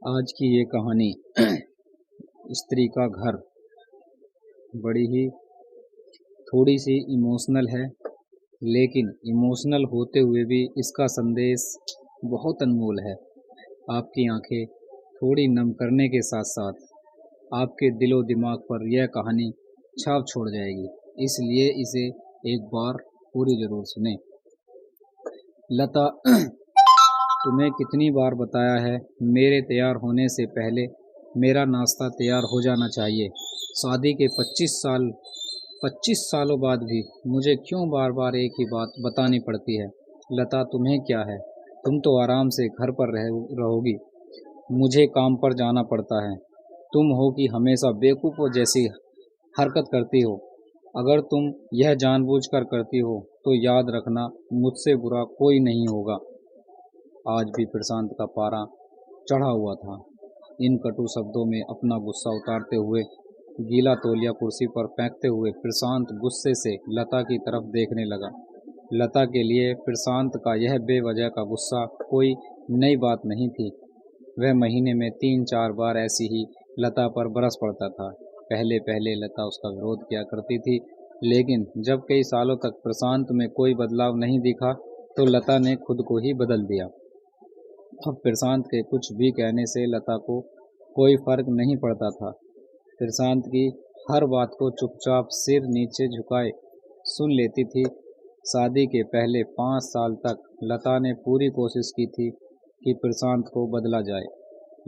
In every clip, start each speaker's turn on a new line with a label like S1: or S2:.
S1: आज की ये कहानी स्त्री का घर बड़ी ही थोड़ी सी इमोशनल है, लेकिन इमोशनल होते हुए भी इसका संदेश बहुत अनमोल है। आपकी आंखें थोड़ी नम करने के साथ साथ आपके दिलो दिमाग पर यह कहानी छाप छोड़ जाएगी, इसलिए इसे एक बार पूरी जरूर सुने। लता, तुम्हें कितनी बार बताया है मेरे तैयार होने से पहले मेरा नाश्ता तैयार हो जाना चाहिए। शादी के 25 सालों बाद भी मुझे क्यों बार बार एक ही बात बतानी पड़ती है। लता, तुम्हें क्या है, तुम तो आराम से घर पर रहोगी, मुझे काम पर जाना पड़ता है। तुम हो कि हमेशा बेवकूफ़ों जैसी हरकत करती हो। अगर तुम यह जानबूझकर करती हो तो याद रखना, मुझसे बुरा कोई नहीं होगा। आज भी प्रशांत का पारा चढ़ा हुआ था। इन कटु शब्दों में अपना गुस्सा उतारते हुए, गीला तौलिया कुर्सी पर फेंकते हुए प्रशांत गुस्से से लता की तरफ देखने लगा। लता के लिए प्रशांत का यह बेवजह का गुस्सा कोई नई बात नहीं थी। वह महीने में 3-4 बार ऐसी ही लता पर बरस पड़ता था। पहले पहले लता उसका विरोध किया करती थी, लेकिन जब कई सालों तक प्रशांत में कोई बदलाव नहीं दिखा तो लता ने खुद को ही बदल दिया। अब प्रशांत के कुछ भी कहने से लता को कोई फर्क नहीं पड़ता था। प्रशांत की हर बात को चुपचाप सिर नीचे झुकाए सुन लेती थी। शादी के पहले 5 साल तक लता ने पूरी कोशिश की थी कि प्रशांत को बदला जाए,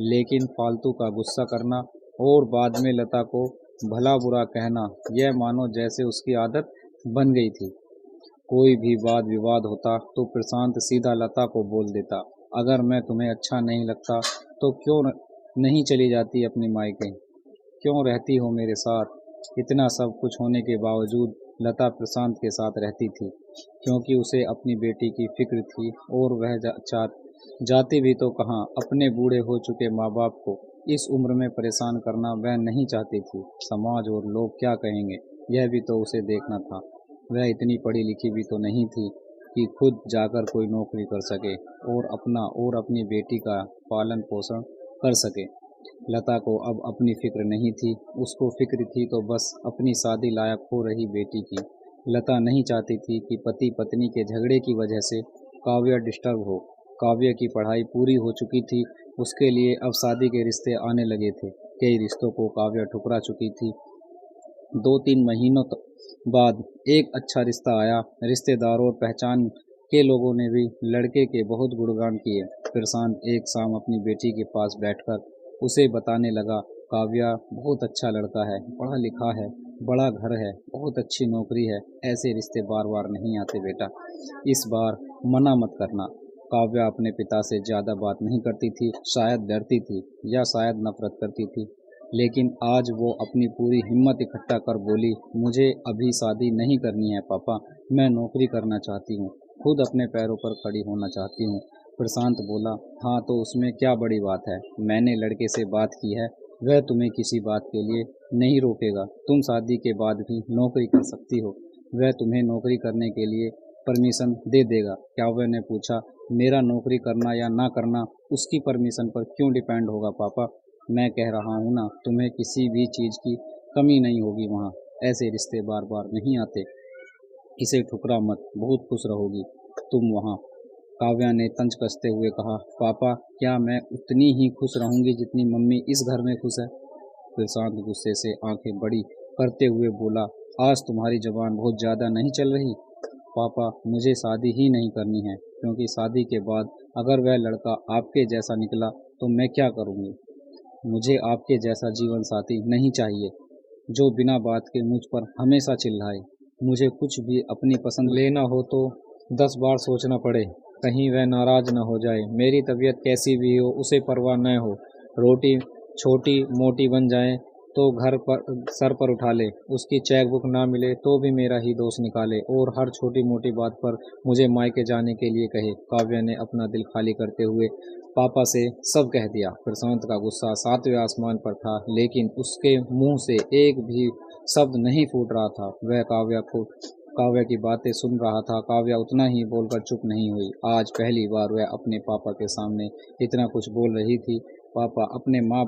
S1: लेकिन फालतू का गुस्सा करना और बाद में लता को भला बुरा कहना, यह मानो जैसे उसकी आदत बन गई थी। कोई भी वाद विवाद होता तो प्रशांत सीधा लता को बोल देता, अगर मैं तुम्हें अच्छा नहीं लगता तो क्यों नहीं चली जाती अपने मायके, क्यों रहती हो मेरे साथ। इतना सब कुछ होने के बावजूद लता प्रशांत के साथ रहती थी, क्योंकि उसे अपनी बेटी की फिक्र थी और वह जाती भी तो कहाँ, अपने बूढ़े हो चुके माँ बाप को इस उम्र में परेशान करना वह नहीं चाहती थी। समाज और लोग क्या कहेंगे, यह भी तो उसे देखना था। वह इतनी पढ़ी लिखी भी तो नहीं थी कि खुद जाकर कोई नौकरी कर सके और अपना और अपनी बेटी का पालन पोषण कर सके। लता को अब अपनी फिक्र नहीं थी, उसको फिक्र थी तो बस अपनी शादी लायक हो रही बेटी की। लता नहीं चाहती थी कि पति पत्नी के झगड़े की वजह से काव्या डिस्टर्ब हो। काव्या की पढ़ाई पूरी हो चुकी थी, उसके लिए अब शादी के रिश्ते आने लगे थे। कई रिश्तों को काव्या ठुकरा चुकी थी। 2-3 महीनों बाद एक अच्छा रिश्ता आया। रिश्तेदारों और पहचान के लोगों ने भी लड़के के बहुत गुणगान किए। प्रशांत एक शाम अपनी बेटी के पास बैठकर उसे बताने लगा, काव्या बहुत अच्छा लड़का है, पढ़ा लिखा है, बड़ा घर है, बहुत अच्छी नौकरी है। ऐसे रिश्ते बार बार नहीं आते बेटा, इस बार मना मत करना। काव्या अपने पिता से ज़्यादा बात नहीं करती थी, शायद डरती थी या शायद नफरत करती थी, लेकिन आज वो अपनी पूरी हिम्मत इकट्ठा कर बोली, मुझे अभी शादी नहीं करनी है पापा, मैं नौकरी करना चाहती हूँ, खुद अपने पैरों पर खड़ी होना चाहती हूँ। प्रशांत बोला, हाँ तो उसमें क्या बड़ी बात है, मैंने लड़के से बात की है, वह तुम्हें किसी बात के लिए नहीं रोकेगा। तुम शादी के बाद भी नौकरी कर सकती हो, वह तुम्हें नौकरी करने के लिए परमिशन दे देगा। काव्या ने पूछा, मेरा नौकरी करना या ना करना उसकी परमिशन पर क्यों डिपेंड होगा पापा, मैं कह रहा हूँ ना, तुम्हें किसी भी चीज़ की कमी नहीं होगी वहाँ। ऐसे रिश्ते बार बार नहीं आते, इसे ठुकरा मत, बहुत खुश रहोगी तुम वहाँ। काव्या ने तंज कसते हुए कहा, पापा क्या मैं उतनी ही खुश रहूँगी जितनी मम्मी इस घर में खुश है। प्रशांत गुस्से से आंखें बड़ी करते हुए बोला, आज तुम्हारी जबान बहुत ज़्यादा नहीं चल रही। पापा मुझे शादी ही नहीं करनी है, क्योंकि शादी के बाद अगर वह लड़का आपके जैसा निकला तो मैं क्या करूँगी। मुझे आपके जैसा जीवन साथी नहीं चाहिए, जो बिना बात के मुझ पर हमेशा चिल्लाए। मुझे कुछ भी अपनी पसंद लेना हो तो 10 बार सोचना पड़े, कहीं वह नाराज़ न हो जाए। मेरी तबीयत कैसी भी हो उसे परवाह न हो, रोटी छोटी मोटी बन जाए तो घर पर सर पर उठा ले, उसकी चेक बुक ना मिले तो भी मेरा ही दोष निकाले और हर छोटी मोटी बात पर मुझे मायके जाने के लिए कहे। काव्या ने अपना दिल खाली करते हुए पापा से सब कह दिया। प्रशांत का गुस्सा 7वें आसमान पर था, लेकिन उसके मुंह से एक भी शब्द नहीं फूट रहा था। वह काव्या की बातें सुन रहा था। काव्या उतना ही बोलकर चुप नहीं हुई। आज पहली बार वह अपने पापा के सामने इतना कुछ बोल रही थी। पापा अपने माँ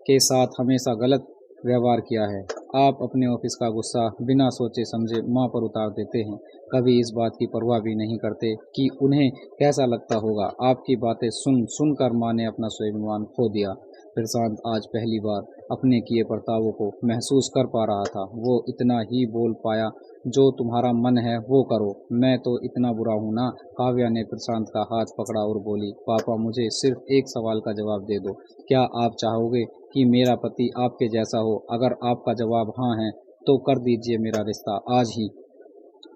S1: के साथ हमेशा गलत व्यवहार किया है। आप अपने ऑफिस का गुस्सा बिना सोचे समझे माँ पर उतार देते हैं। कभी इस बात की परवाह भी नहीं करते कि उन्हें कैसा लगता होगा। आपकी बातें सुनकर माँ ने अपना स्वाभिमान खो दिया। प्रशांत आज पहली बार अपने किए बर्तावों को महसूस कर पा रहा था। वो इतना ही बोल पाया, जो तुम्हारा मन है वो करो, मैं तो इतना बुरा हूँ ना। काव्या ने प्रशांत का हाथ पकड़ा और बोली, पापा मुझे सिर्फ एक सवाल का जवाब दे दो। क्या आप चाहोगे कि मेरा पति आपके जैसा हो? अगर आपका जवाब हाँ है तो कर दीजिए मेरा रिश्ता आज ही,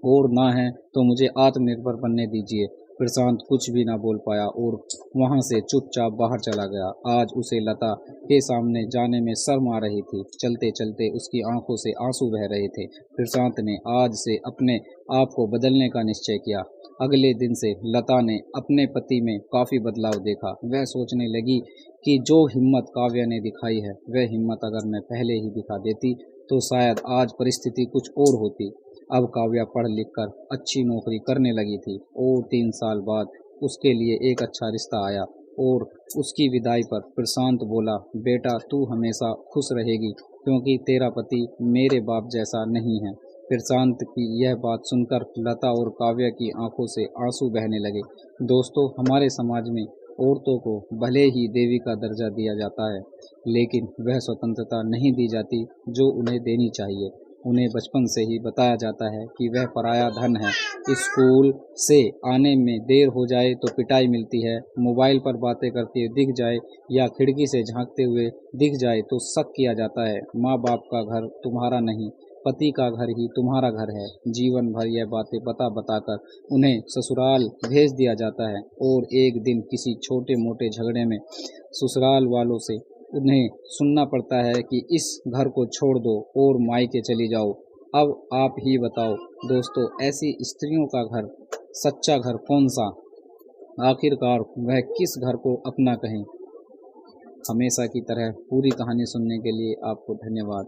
S1: और ना है तो मुझे आत्मनिर्भर बनने दीजिए। प्रशांत कुछ भी ना बोल पाया और वहां से चुपचाप बाहर चला गया। आज उसे लता के सामने जाने में शर्म आ रही थी। चलते चलते उसकी आंखों से आंसू बह रहे थे। प्रशांत ने आज से अपने आप को बदलने का निश्चय किया। अगले दिन से लता ने अपने पति में काफी बदलाव देखा। वह सोचने लगी कि जो हिम्मत काव्या ने दिखाई है, वह हिम्मत अगर मैं पहले ही दिखा देती तो शायद आज परिस्थिति कुछ और होती। अब काव्या पढ़ लिख कर अच्छी नौकरी करने लगी थी और 3 साल बाद उसके लिए एक अच्छा रिश्ता आया। और उसकी विदाई पर प्रशांत बोला, बेटा तू हमेशा खुश रहेगी क्योंकि तेरा पति मेरे बाप जैसा नहीं है। प्रशांत की यह बात सुनकर लता और काव्या की आंखों से आंसू बहने लगे। दोस्तों, हमारे समाज में औरतों को भले ही देवी का दर्जा दिया जाता है, लेकिन वह स्वतंत्रता नहीं दी जाती जो उन्हें देनी चाहिए। उन्हें बचपन से ही बताया जाता है कि वह पराया धन है। स्कूल से आने में देर हो जाए तो पिटाई मिलती है, मोबाइल पर बातें करते हुए दिख जाए या खिड़की से झांकते हुए दिख जाए तो शक किया जाता है। माँ बाप का घर तुम्हारा नहीं, पति का घर ही तुम्हारा घर है। जीवन भर यह बातें बता बताकर उन्हें ससुराल भेज दिया जाता है और एक दिन किसी छोटे मोटे झगड़े में ससुराल वालों से उन्हें सुनना पड़ता है कि इस घर को छोड़ दो और मायके चली जाओ। अब आप ही बताओ दोस्तों, ऐसी स्त्रियों का घर, सच्चा घर कौन सा? आखिरकार वह किस घर को अपना कहें? हमेशा की तरह पूरी कहानी सुनने के लिए आपको धन्यवाद।